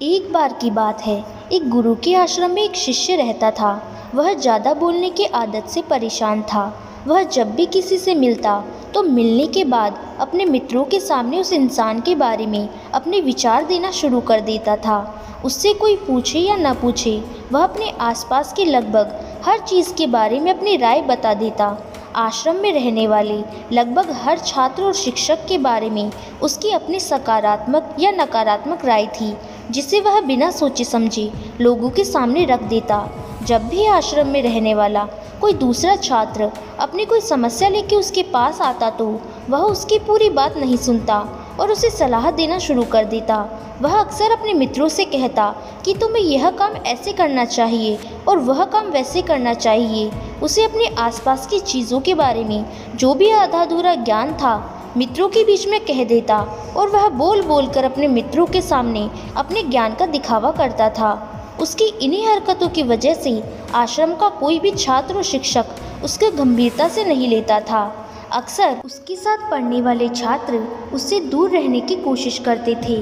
एक बार की बात है, एक गुरु के आश्रम में एक शिष्य रहता था। वह ज़्यादा बोलने की आदत से परेशान था। वह जब भी किसी से मिलता तो मिलने के बाद अपने मित्रों के सामने उस इंसान के बारे में अपने विचार देना शुरू कर देता था। उससे कोई पूछे या न पूछे, वह अपने आसपास के लगभग हर चीज़ के बारे में अपनी राय बता देता। आश्रम में रहने वाले लगभग हर छात्र और शिक्षक के बारे में उसकी अपनी सकारात्मक या नकारात्मक राय थी, जिसे वह बिना सोचे समझे लोगों के सामने रख देता। जब भी आश्रम में रहने वाला कोई दूसरा छात्र अपनी कोई समस्या लेके उसके पास आता तो वह उसकी पूरी बात नहीं सुनता और उसे सलाह देना शुरू कर देता। वह अक्सर अपने मित्रों से कहता कि तुम्हें यह काम ऐसे करना चाहिए और वह काम वैसे करना चाहिए। उसे अपने आसपास की चीज़ों के बारे में जो भी आधा अधूरा ज्ञान था मित्रों के बीच में कह देता और वह बोल बोल कर अपने मित्रों के सामने अपने ज्ञान का दिखावा करता था। उसकी इन्हीं हरकतों की वजह से आश्रम का कोई भी छात्र और शिक्षक उसके गंभीरता से नहीं लेता था। अक्सर उसके साथ पढ़ने वाले छात्र उससे दूर रहने की कोशिश करते थे,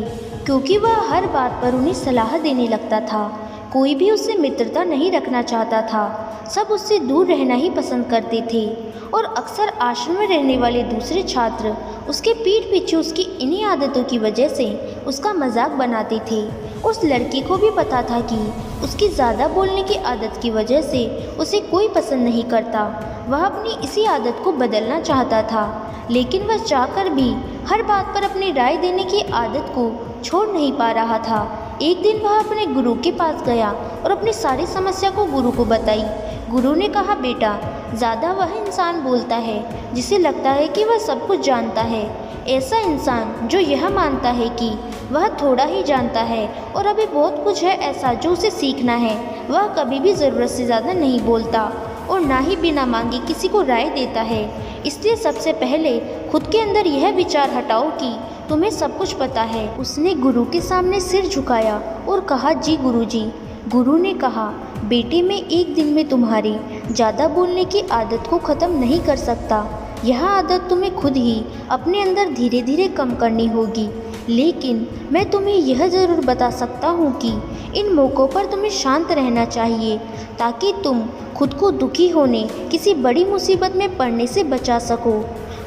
क्योंकि वह हर बात पर उन्हें सलाह देने लगता था। कोई भी उससे मित्रता नहीं रखना चाहता था, सब उससे दूर रहना ही पसंद करते थे। और अक्सर आश्रम में रहने वाले दूसरे छात्र उसके पीठ पीछे उसकी इन्हीं आदतों की वजह से उसका मजाक बनाते थे। उस लड़की को भी पता था कि उसकी ज़्यादा बोलने की आदत की वजह से उसे कोई पसंद नहीं करता। वह अपनी इसी आदत को बदलना चाहता था, लेकिन वह चाहकर भी हर बात पर अपनी राय देने की आदत को छोड़ नहीं पा रहा था। एक दिन वह अपने गुरु के पास गया और अपनी सारी समस्या को गुरु को बताई। गुरु ने कहा, बेटा, ज़्यादा वह इंसान बोलता है जिसे लगता है कि वह सब कुछ जानता है। ऐसा इंसान जो यह मानता है कि वह थोड़ा ही जानता है और अभी बहुत कुछ है ऐसा जो उसे सीखना है, वह कभी भी ज़रूरत से ज़्यादा नहीं बोलता और ना ही बिना मांगे किसी को राय देता है। इसलिए सबसे पहले खुद के अंदर यह विचार हटाओ कि तुम्हें सब कुछ पता है। उसने गुरु के सामने सिर झुकाया और कहा, जी गुरुजी। गुरु ने कहा, बेटे, मैं एक दिन में तुम्हारी ज़्यादा बोलने की आदत को ख़त्म नहीं कर सकता। यह आदत तुम्हें खुद ही अपने अंदर धीरे धीरे कम करनी होगी, लेकिन मैं तुम्हें यह ज़रूर बता सकता हूँ कि इन मौक़ों पर तुम्हें शांत रहना चाहिए, ताकि तुम खुद को दुखी होने, किसी बड़ी मुसीबत में पड़ने से बचा सको।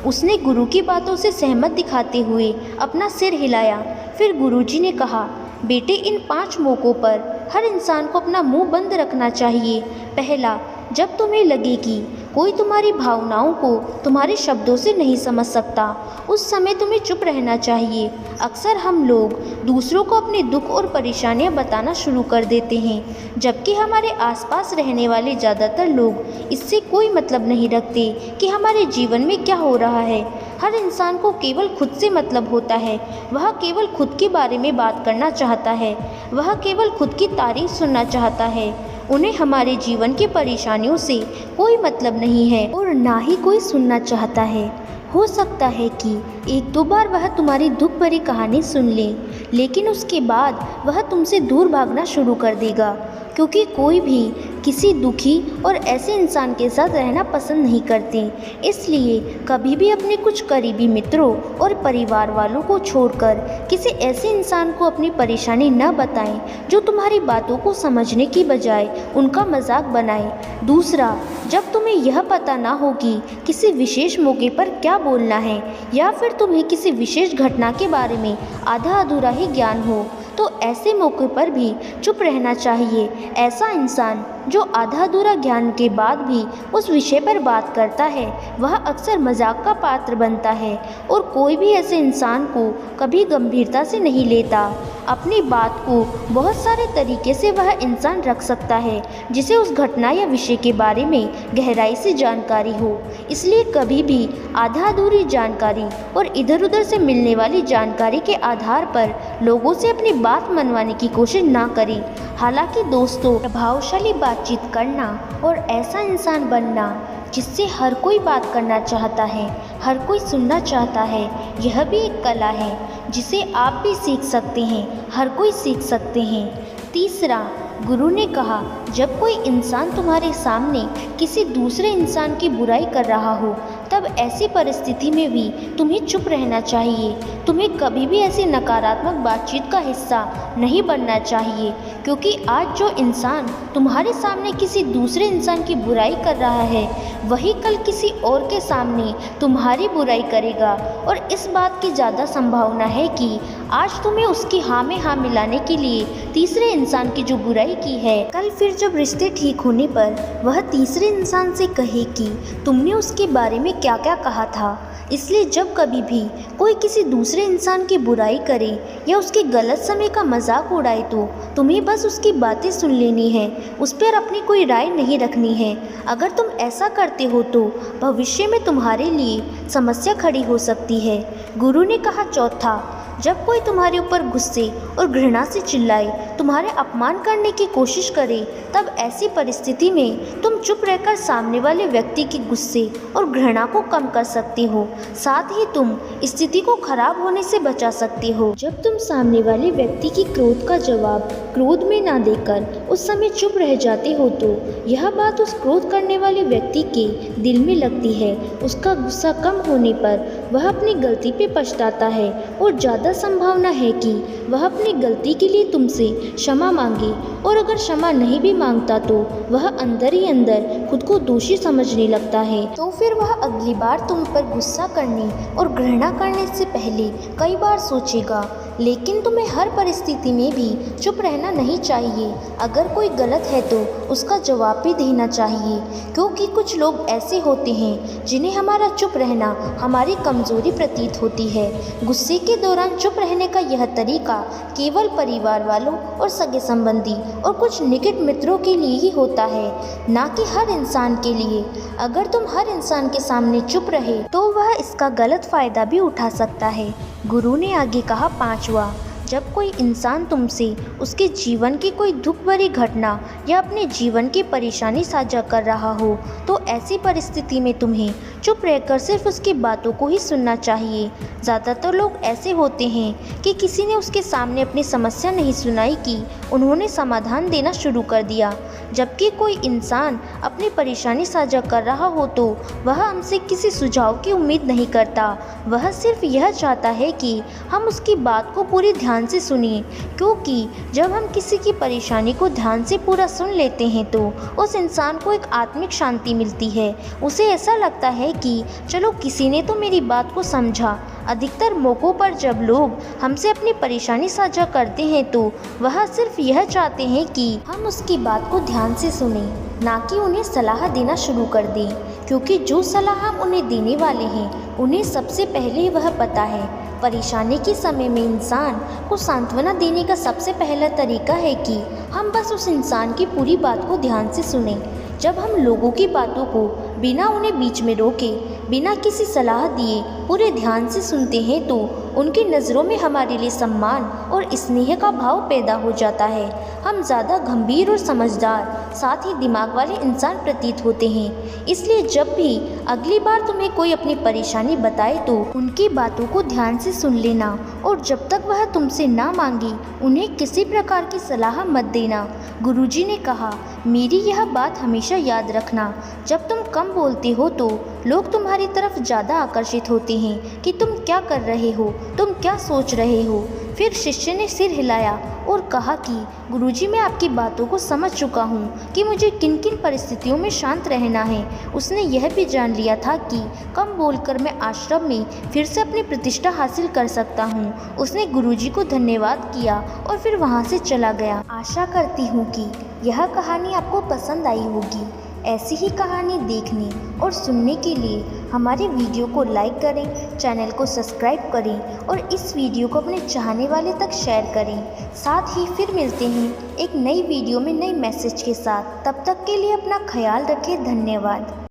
उसने गुरु की बातों से सहमत दिखाते हुए अपना सिर हिलाया। फिर गुरुजी ने कहा, बेटे, इन 5 मौक़ों पर हर इंसान को अपना मुंह बंद रखना चाहिए। पहला, जब तुम्हें लगे कि कोई तुम्हारी भावनाओं को तुम्हारे शब्दों से नहीं समझ सकता, उस समय तुम्हें चुप रहना चाहिए। अक्सर हम लोग दूसरों को अपने दुख और परेशानियां बताना शुरू कर देते हैं, जबकि हमारे आसपास रहने वाले ज़्यादातर लोग इससे कोई मतलब नहीं रखते कि हमारे जीवन में क्या हो रहा है। हर इंसान को केवल खुद से मतलब होता है। वह केवल खुद के बारे में बात करना चाहता है। वह केवल खुद की तारीफ सुनना चाहता है। उन्हें हमारे जीवन की परेशानियों से कोई मतलब नहीं है और ना ही कोई सुनना चाहता है। हो सकता है कि 1-2 बार वह तुम्हारी दुख भरी कहानी सुन ले, लेकिन उसके बाद वह तुमसे दूर भागना शुरू कर देगा, क्योंकि कोई भी किसी दुखी और ऐसे इंसान के साथ रहना पसंद नहीं करते। इसलिए कभी भी अपने कुछ करीबी मित्रों और परिवार वालों को छोड़कर किसी ऐसे इंसान को अपनी परेशानी न बताएं जो तुम्हारी बातों को समझने की बजाय उनका मजाक बनाए। दूसरा, जब तुम्हें यह पता ना हो कि किसी विशेष मौके पर क्या बोलना है, या फिर तुम्हें किसी विशेष घटना के बारे में आधा अधूरा ही ज्ञान हो, तो ऐसे मौके पर भी चुप रहना चाहिए। ऐसा इंसान जो आधा अधूरा ज्ञान के बाद भी उस विषय पर बात करता है, वह अक्सर मजाक का पात्र बनता है और कोई भी ऐसे इंसान को कभी गंभीरता से नहीं लेता। अपनी बात को बहुत सारे तरीके से वह इंसान रख सकता है जिसे उस घटना या विषय के बारे में गहराई से जानकारी हो। इसलिए कभी भी आधा अधूरी जानकारी और इधर उधर से मिलने वाली जानकारी के आधार पर लोगों से अपनी बात मनवाने की कोशिश ना करें। हालांकि दोस्तों, प्रभावशाली बातचीत करना और ऐसा इंसान बनना जिससे हर कोई बात करना चाहता है, हर कोई सुनना चाहता है, यह भी एक कला है जिसे आप भी सीख सकते हैं, हर कोई सीख सकते हैं। तीसरा, गुरु ने कहा, जब कोई इंसान तुम्हारे सामने किसी दूसरे इंसान की बुराई कर रहा हो, तब तब ऐसी परिस्थिति में भी तुम्हें चुप रहना चाहिए। तुम्हें कभी भी ऐसी नकारात्मक बातचीत का हिस्सा नहीं बनना चाहिए, क्योंकि आज जो इंसान तुम्हारे सामने किसी दूसरे इंसान की बुराई कर रहा है, वही कल किसी और के सामने तुम्हारी बुराई करेगा। और इस बात की ज़्यादा संभावना है कि आज तुम्हें उसकी हाँ में हाँ मिलाने के लिए तीसरे इंसान की जो बुराई की है, कल फिर जब रिश्ते ठीक होने पर वह तीसरे इंसान से कहे कि तुमने उसके बारे में क्या क्या कहा था। इसलिए जब कभी भी कोई किसी दूसरे इंसान की बुराई करे या उसके गलत समय का मजाक उड़ाए, तो तुम्हें बस उसकी बातें सुन लेनी है, उस पर अपनी कोई राय नहीं रखनी है। अगर तुम ऐसा करते हो तो भविष्य में तुम्हारे लिए समस्या खड़ी हो सकती है। गुरु ने कहा चौथा, जब कोई तुम्हारे ऊपर गुस्से और घृणा से चिल्लाए, तुम्हारे अपमान करने की कोशिश करे, तब ऐसी परिस्थिति में तुम चुप रहकर सामने वाले व्यक्ति के गुस्से और घृणा को कम कर सकते हो। साथ ही तुम स्थिति को खराब होने से बचा सकते हो। जब तुम सामने वाले व्यक्ति की क्रोध का जवाब क्रोध में ना देकर उस समय चुप रह जाते हो, तो यह बात उस क्रोध करने वाले व्यक्ति के दिल में लगती है। उसका गुस्सा कम होने पर वह अपनी गलती पे पछताता है और ज़्यादा संभावना है कि वह अपनी गलती के लिए तुमसे क्षमा मांगे। और अगर क्षमा नहीं भी मांगता तो वह अंदर ही अंदर खुद को दोषी समझने लगता है। तो फिर वह अगली बार तुम पर गुस्सा करने और घृणा करने से पहले कई बार सोचेगा। लेकिन तुम्हें हर परिस्थिति में भी चुप रहना नहीं चाहिए। अगर कोई गलत है तो उसका जवाब भी देना चाहिए, क्योंकि कुछ लोग ऐसे होते हैं जिन्हें हमारा चुप रहना हमारी कमज़ोरी प्रतीत होती है। गुस्से के दौरान चुप रहने का यह तरीका केवल परिवार वालों और सगे संबंधी और कुछ निकट मित्रों के लिए ही होता है, ना कि हर इंसान के लिए। अगर तुम हर इंसान के सामने चुप रहे तो वह इसका गलत फ़ायदा भी उठा सकता है। गुरु ने आगे कहा पांचवा, जब कोई इंसान तुमसे उसके जीवन की कोई दुख भरी घटना या अपने जीवन की परेशानी साझा कर रहा हो, तो ऐसी परिस्थिति में तुम्हें चुप रहकर सिर्फ उसकी बातों को ही सुनना चाहिए। ज़्यादातर लोग ऐसे होते हैं कि किसी ने उसके सामने अपनी समस्या नहीं सुनाई कि उन्होंने समाधान देना शुरू कर दिया। जबकि कोई इंसान अपनी परेशानी साझा कर रहा हो तो वह हमसे किसी सुझाव की उम्मीद नहीं करता। वह सिर्फ यह चाहता है कि हम उसकी बात को पूरी ध्यान से सुनिए, क्योंकि जब हम किसी की परेशानी को ध्यान से पूरा सुन लेते हैं तो उस इंसान को एक आत्मिक शांति मिलती है। उसे ऐसा लगता है कि चलो किसी ने तो मेरी बात को समझा। अधिकतर मौक़ों पर जब लोग हमसे अपनी परेशानी साझा करते हैं तो वह सिर्फ यह चाहते हैं कि हम उसकी बात को ध्यान से सुनें, ना कि उन्हें सलाह देना शुरू कर दें, क्योंकि जो सलाह हम उन्हें देने वाले हैं उन्हें सबसे पहले वह पता है। परेशानी के समय में इंसान को सांत्वना देने का सबसे पहला तरीका है कि हम बस उस इंसान की पूरी बात को ध्यान से सुनें। जब हम लोगों की बातों को बिना उन्हें बीच में रोके, बिना किसी सलाह दिए पूरे ध्यान से सुनते हैं तो उनकी नज़रों में हमारे लिए सम्मान और स्नेह का भाव पैदा हो जाता है। हम ज़्यादा गंभीर और समझदार, साथ ही दिमाग वाले इंसान प्रतीत होते हैं। इसलिए जब भी अगली बार तुम्हें कोई अपनी परेशानी बताए तो उनकी बातों को ध्यान से सुन लेना, और जब तक वह तुमसे ना मांगे उन्हें किसी प्रकार की सलाह मत देना। गुरुजी ने कहा, मेरी यह बात हमेशा याद रखना, जब तुम कम बोलते हो तो लोग तुम्हारी तरफ ज़्यादा आकर्षित होते हैं कि तुम क्या कर रहे हो, तुम क्या सोच रहे हो। फिर शिष्य ने सिर हिलाया और कहा कि गुरुजी, मैं आपकी बातों को समझ चुका हूँ कि मुझे किन किन परिस्थितियों में शांत रहना है। उसने यह भी जान लिया था कि कम बोलकर मैं आश्रम में फिर से अपनी प्रतिष्ठा हासिल कर सकता हूँ। उसने गुरुजी को धन्यवाद किया और फिर वहाँ से चला गया। आशा करती हूँ कि यह कहानी आपको पसंद आई होगी। ऐसी ही कहानी देखने और सुनने के लिए हमारे वीडियो को लाइक करें, चैनल को सब्सक्राइब करें और इस वीडियो को अपने चाहने वाले तक शेयर करें। साथ ही फिर मिलते हैं एक नई वीडियो में नए मैसेज के साथ। तब तक के लिए अपना ख्याल रखें। धन्यवाद।